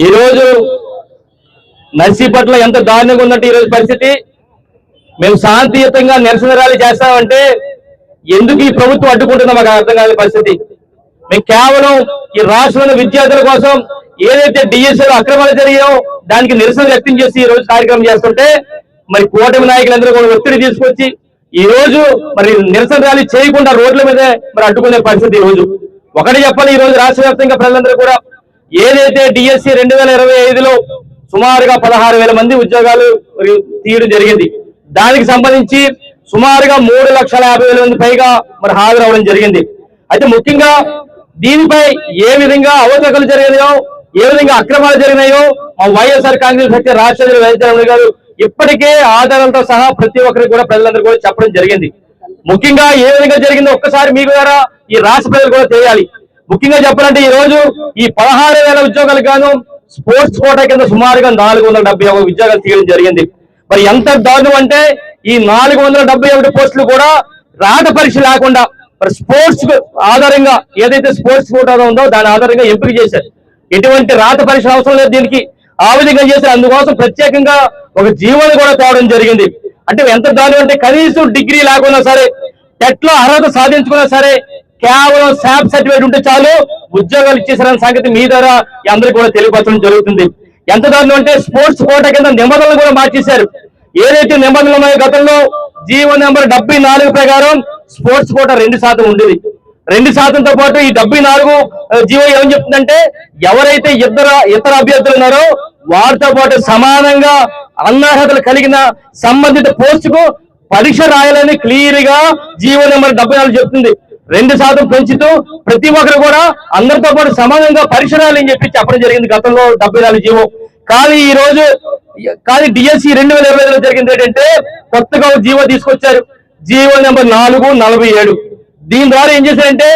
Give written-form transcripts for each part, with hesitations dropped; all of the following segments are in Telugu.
ఈరోజు నర్సీపట్ల ఎంత దారుణంగా ఉందంటే ఈరోజు పరిస్థితి. మేము శాంతియుతంగా నిరసన ర్యాలీ చేస్తామంటే ఎందుకు ఈ ప్రభుత్వం అడ్డుకుంటుందో మాకు అర్థం కాని పరిస్థితి. మేము కేవలం ఈ రాష్ట్రంలో విద్యార్థుల కోసం ఏదైతే డిఎస్ఏలో అక్రమాలు జరిగాయో దానికి నిరసన వ్యక్తం చేసి ఈ రోజు కార్యక్రమం చేస్తుంటే మరి కూటమి నాయకులందరూ కూడా ఒత్తిడి తీసుకొచ్చి ఈ రోజు మరి నిరసన ర్యాలీ చేయకుండా రోడ్ల మీదే మరి అడ్డుకునే పరిస్థితి. ఈ రోజు ఒకటి చెప్పాలి, ఈ రోజు రాష్ట్ర వ్యాప్తంగా ప్రజలందరూ కూడా ఏదైతే డిఎస్సి 2025లో సుమారుగా 16,000 మంది ఉద్యోగాలు తీయడం జరిగింది. దానికి సంబంధించి సుమారుగా 3,50,000 మంది పైగా మరి హాజరవడం జరిగింది. అయితే ముఖ్యంగా దీనిపై ఏ విధంగా అవకతవకలు జరిగినాయో, ఏ విధంగా అక్రమాలు జరిగినాయో మా వైఎస్ఆర్ కాంగ్రెస్ పార్టీ రాష్ట్ర వైఎస్ గారు ఇప్పటికే ఆధారాలతో సహా ప్రతి ఒక్కరికి కూడా ప్రజలందరూ కూడా చెప్పడం జరిగింది. ముఖ్యంగా ఏ విధంగా జరిగిందో ఒక్కసారి మీకు ద్వారా ఈ రాష్ట్ర ప్రజలు కూడా తెలియాలి. ముఖ్యంగా చెప్పాలంటే ఈ రోజు ఈ 16,000 ఉద్యోగాలకు గాను స్పోర్ట్స్ కోటా కింద సుమారుగా 471 ఉద్యోగాలు తీయడం జరిగింది. మరి ఎంత దారుణం అంటే ఈ 471 పోస్టులు కూడా రాత పరీక్ష లేకుండా మరి స్పోర్ట్స్ ఆధారంగా ఏదైతే స్పోర్ట్స్ కోటా ఉందో దాని ఆధారంగా ఎంపిక చేశారు. ఎటువంటి రాత పరీక్ష అవసరం లేదు దీనికి. ఆ విధంగా చేశారు. అందుకోసం ప్రత్యేకంగా ఒక జీవోని కూడా తేవడం జరిగింది. అంటే ఎంత దారుణం అంటే కనీసం డిగ్రీ లేకున్నా సరే, టెట్ లో అర్హత సాధించుకున్నా సరే కేవలం శాప్ సర్టిఫికేట్ ఉంటే చాలు ఉద్యోగాలు ఇచ్చేసారన్న సంగతి మీ ద్వారా అందరికీ కూడా తెలియపరచడం జరుగుతుంది. ఎంత దారుణం అంటే స్పోర్ట్స్ కోటా కింద నిబంధనలు కూడా మార్చేశారు. ఏదైతే నిబంధనలు ఉన్నాయో గతంలో జీవో నెంబర్ 74 ప్రకారం స్పోర్ట్స్ కోటా 2% ఉండేది. 2%తో పాటు ఈ 74 జీవో ఏమని చెప్తుందంటే ఎవరైతే ఇతర అభ్యర్థులు ఉన్నారో వారితో పాటు సమానంగా అనర్హతలు కలిగిన సంబంధిత పోస్టుకు పరీక్ష రాయాలని క్లియర్ గా జీవో నెంబర్ 74 చెప్తుంది. 2% పెంచుతూ ప్రతి ఒక్కరు కూడా అందరితో పాటు సమానంగా పరీక్ష రాయాలని చెప్పడం జరిగింది గతంలో 74 జీవో. కానీ డిఎస్సి 2025లో జరిగింది ఏంటంటే కొత్తగా జీవో తీసుకొచ్చారు, జీవో నెంబర్ 447. దీని ద్వారా ఏం చేశారంటే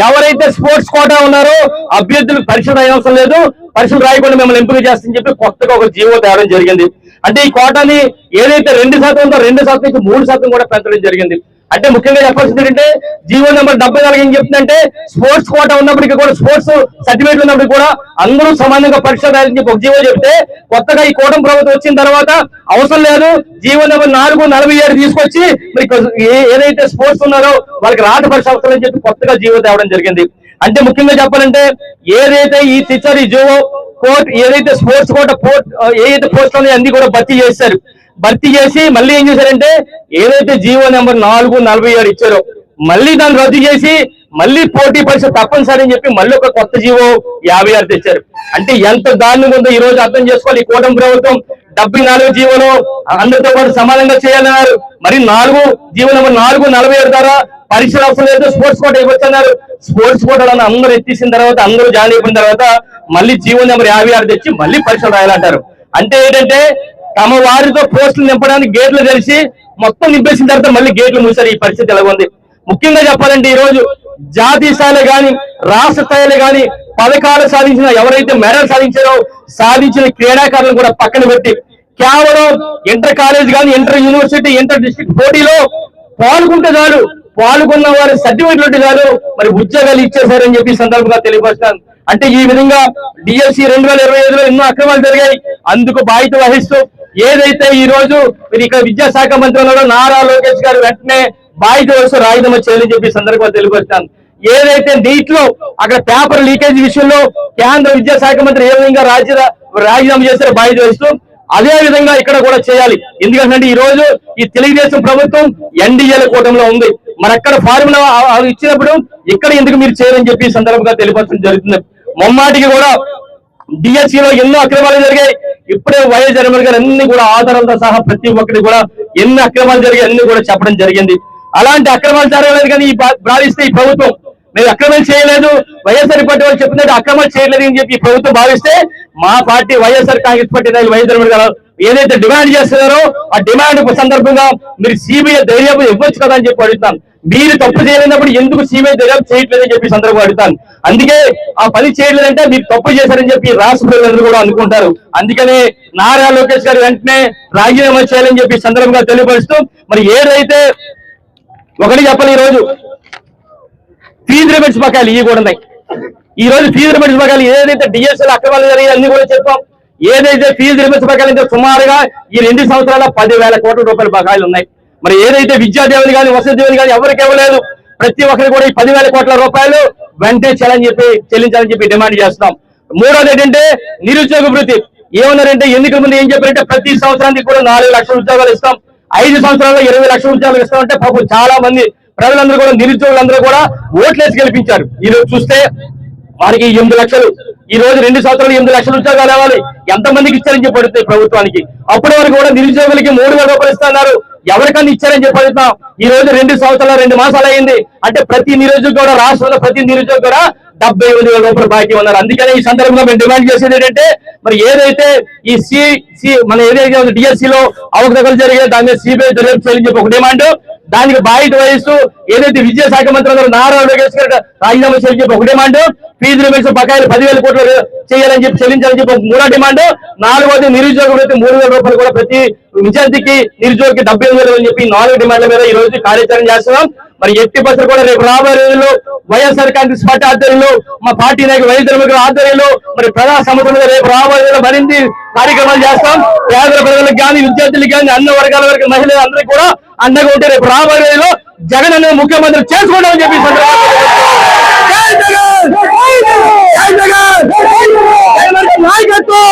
ఎవరైతే స్పోర్ట్స్ కోటా ఉన్నారో అభ్యర్థులకు పరీక్ష రాయవసరం లేదు, పరీక్షలు రాయకుండా మిమ్మల్ని ఎంపిక చేస్తామని చెప్పి కొత్తగా ఒక జీవో తేవడం జరిగింది. అంటే ఈ కోటాని ఏదైతే 2% ఉందో 2% నుంచి 3% కూడా పెంచడం జరిగింది. అంటే ముఖ్యంగా చెప్పాల్సింది ఏంటంటే జీవో నెంబర్ 74 ఏం చెప్తుందంటే స్పోర్ట్స్ కోటా ఉన్నప్పటికీ కూడా స్పోర్ట్స్ సర్టిఫికేట్ ఉన్నప్పటికీ కూడా అందరూ సమానంగా పరీక్ష రాయాలని చెప్పి ఒక జీవో చెప్తే కొత్తగా ఈ కూటమి ప్రభుత్వం వచ్చిన తర్వాత అవసరం లేదు, జీవో నెంబర్ 447 తీసుకొచ్చి మరి ఏదైతే స్పోర్ట్స్ ఉన్నారో వాళ్ళకి రాత పరీక్ష అవసరం అని చెప్పి కొత్తగా జీవో తేవడం జరిగింది. అంటే ముఖ్యంగా చెప్పాలంటే ఏదైతే ఈ టీచర్ ఈ జీవో కోర్టు ఏదైతే స్పోర్ట్స్ కోటా ఏదైతే పోస్టులు ఉన్నాయో అన్ని కూడా భర్తీ చేసి మళ్ళీ ఏం చేశారంటే ఏదైతే జీవో నెంబర్ 447 ఇచ్చారో మళ్ళీ దాన్ని రద్దు చేసి మళ్ళీ పోటీ పరీక్ష తప్పనిసరి అని చెప్పి మళ్ళీ ఒక కొత్త జీవో 56 తెచ్చారు. అంటే ఎంత దారుణంగా ఉందో ఈ రోజు అర్థం చేసుకోవాలి. ఈ కూటమి ప్రభుత్వం 74 జీవోలో అందరితో పాటు సమానంగా చేయాలన్నారు. మరి జీవో నెంబర్ 447 ద్వారా పరీక్షలు అవసరం లేదు, స్పోర్ట్స్ కోటా ఇవ్వచ్చు అన్నారు. స్పోర్ట్స్ కోటాలను అందరూ ఎత్తేసిన తర్వాత అందరూ జాయిన్ అయిపోయిన తర్వాత మళ్ళీ జీవో నెంబర్ 56 తెచ్చి మళ్ళీ పరీక్షలు రాయాలంటారు. అంటే ఏంటంటే తమ వారితో పోస్టులు నింపడానికి గేట్లు తెలిసి మొత్తం నింపేసిన తర్వాత మళ్ళీ గేట్లు మూసారు. ఈ పరిస్థితి ఎలా ఉంది? ముఖ్యంగా చెప్పాలంటే ఈ రోజు జాతీయ స్థాయిలో గాని రాష్ట్ర స్థాయిలో గాని పథకాలు సాధించిన ఎవరైతే మెడల్ సాధించిన క్రీడాకారులను కూడా పక్కన పెట్టి కేవలం ఇంటర్ కాలేజ్ కానీ ఇంటర్ యూనివర్సిటీ ఇంటర్ డిస్ట్రిక్ట్ పోటీలో పాల్గొంటే చాలు, పాల్గొన్న వారి సర్టిఫికెట్లు ఉంటే చాలు మరి ఉద్యోగాలు ఇచ్చేశారని చెప్పి సందర్భంగా తెలియపరుస్తాను. అంటే ఈ విధంగా డిఎస్సి 2025లో ఎన్నో అక్రమాలు జరిగాయి. అందుకు బాధ్యత వహిస్తూ ఏదైతే ఈ రోజు ఇక్కడ విద్యాశాఖ మంత్రి ఉన్నారో నారా లోకేష్ గారు వెంటనే బాధ్యత వహిస్తూ రాజీనామా చేయాలని చెప్పి సందర్భంగా తెలియపరుస్తాను. ఏదైతే నీట్ లో అక్కడ పేపర్ లీకేజ్ విషయంలో కేంద్ర విద్యాశాఖ మంత్రి ఏ విధంగా రాజీనామా చేశారో బాధ్యత వహిస్తూ అదే విధంగా ఇక్కడ కూడా చేయాలి. ఎందుకంటే ఈ రోజు ఈ తెలుగుదేశం ప్రభుత్వం ఎన్డీఏల కూటమిలో ఉంది. మరి అక్కడ ఫార్ములా ఇచ్చినప్పుడు ఇక్కడ ఎందుకు మీరు చేయాలని చెప్పి సందర్భంగా తెలియపరచడం జరుగుతుంది. మొమ్మాటికి కూడా డిఎస్సిలో ఎన్నో అక్రమాలు జరిగాయి. ఇప్పుడే వైఎస్ జగన్ గారు అన్ని కూడా ఆధారాలతో సహా ప్రతి ఒక్కరికి కూడా ఎన్ని అక్రమాలు జరిగాయి అన్ని కూడా చెప్పడం జరిగింది. అలాంటి అక్రమాలు జరగలేదు కానీ భావిస్తే ఈ ప్రభుత్వం మేము అక్రమాలు చేయలేదు, వైఎస్ఆర్ పార్టీ వాళ్ళు చెప్తున్నట్టు అక్రమాలు చేయలేదు అని చెప్పి ఈ ప్రభుత్వం భావిస్తే మా party YSR Congress party YS Jagan గారు ఏదైతే డిమాండ్ చేస్తున్నారో ఆ డిమాండ్ సందర్భంగా మీరు సిబిఐ దర్యాప్తు ఇవ్వచ్చు కదా అని చెప్పి అడుగుతాను. మీరు తప్పు చేయలేనప్పుడు ఎందుకు సిబిఐ దర్యాప్తు చేయట్లేదని చెప్పి సందర్భంగా అడుగుతాను. అందుకే ఆ పని చేయలేదంటే మీరు తప్పు చేశారని చెప్పి రాష్ట్ర ప్రజలందరూ కూడా అనుకుంటారు. అందుకనే నారా లోకేష్ గారు వెంటనే రాజీనామా చేయాలని చెప్పి సందర్భంగా తెలియపరుస్తూ మరి ఏదైతే ఒకటి చెప్పాలి, ఈ రోజు ఫీజు రిబేట్స్ బకాయిలు ఇవి కూడా ఉన్నాయి. ఈ రోజు ఫీజు రిమెంట్స్ ప్రకారం ఏదైతే డిఎస్ఎల్ అక్రమాలు జరిగాయి అన్ని కూడా చెప్పాం. ఏదైతే ఫీజు రిమెంట్స్ ప్రకారం సుమారుగా ఈ 2 సంవత్సరాల 10,000 కోట్ల రూపాయల బకాయిలు ఉన్నాయి. మరి ఏదైతే విద్యాదేవులు కానీ వసతి దేవులు కానీ ఎవరికి ఇవ్వలేదు, ప్రతి ఒక్కరు కూడా ఈ 10,000 కోట్ల రూపాయలు వెంటనే చెల్లించాలని చెప్పి డిమాండ్ చేస్తాం. మూడోది ఏంటంటే నిరుద్యోగ వృత్తి. ఏమన్నారంటే ఎన్నికల ముందు ఏం చెప్పారంటే ప్రతి సంవత్సరానికి కూడా 4 లక్షల ఉద్యోగాలు ఇస్తాం, 5 సంవత్సరాల్లో 20 లక్షల ఉద్యోగాలు ఇస్తామంటే పాపం చాలా మంది ప్రజలందరూ కూడా నిరుద్యోగులందరూ కూడా ఓట్లేసి గెలిపించారు. ఈ రోజు చూస్తే వారికి 8 లక్షలు, ఈ రోజు 2 సంవత్సరాలు 8 లక్షల ఉద్యోగాలు ఇవ్వాలి. ఎంతమందికి ఇచ్చారని చెప్పి అడుగుతాయి ప్రభుత్వానికి. అప్పటి వరకు కూడా నిరుద్యోగులకి 3,000 రూపాయలు ఇస్తున్నారు, ఎవరికన్నా ఇచ్చారని చెప్పి అడుగుతాం. ఈ రోజు 2 సంవత్సరాలు 2 మాసాలు అయింది అంటే ప్రతి నిరుద్యోగి కూడా రాష్ట్రంలో ప్రతి నిరుద్యోగి కూడా 78,000 రూపాయలు బాకీ ఉన్నారు. అందుకనే ఈ సందర్భంగా మేము డిమాండ్ చేసేది ఏంటంటే మరి ఏదైతే ఈ మన ఏదైతే డిఎస్సీలో అవకతవకలు జరిగే దాని మీద సిబిఐ దర్యాప్తు చేయాలని చెప్పి ఒక డిమాండ్, దానికి బాధ్యత వహిస్తూ ఏదైతే విద్యాశాఖ మంత్రి నారా లోకేష్ గారు రాజీనామా చేయాలని చెప్పి ఒక డిమాండ్, ఫీజు రిమెంట్స్ బకాయిలు 10,000 కోట్లు చేయాలని చెప్పి చెల్లించాలని చెప్పి మూడో డిమాండ్, నాలుగోది నిరుద్యోగ వృత్తి 3,000 రూపాయలు కూడా ప్రతి విద్యార్థికి నిరుద్యోగికి 78,000 అని చెప్పి 4 డిమాండ్ల మీద ఈ రోజు కార్యాచరణ చేస్తున్నాం. మరి ఎట్టి బస్సులు కూడా రేపు రాబోయే రోజుల్లో వైఎస్ఆర్ కాంగ్రెస్ పార్టీ ఆధ్వర్యంలో మా పార్టీ నాయకులు వైద్యుల ఆధ్వర్యంలో మరి ప్రజా సమస్యల మీద రేపు రాబోయే మరిన్ని కార్యక్రమాలు చేస్తాం. పేదల ప్రజలకు కానీ విద్యార్థులకు కానీ అన్ని వర్గాల వరకు మహిళలు అందరికీ కూడా అండగా ఉంటే రేపు రాబోయే రోజుల్లో జగన్ అనే ముఖ్యమంత్రి చేసుకుంటామని చెప్పి నాయకత్వం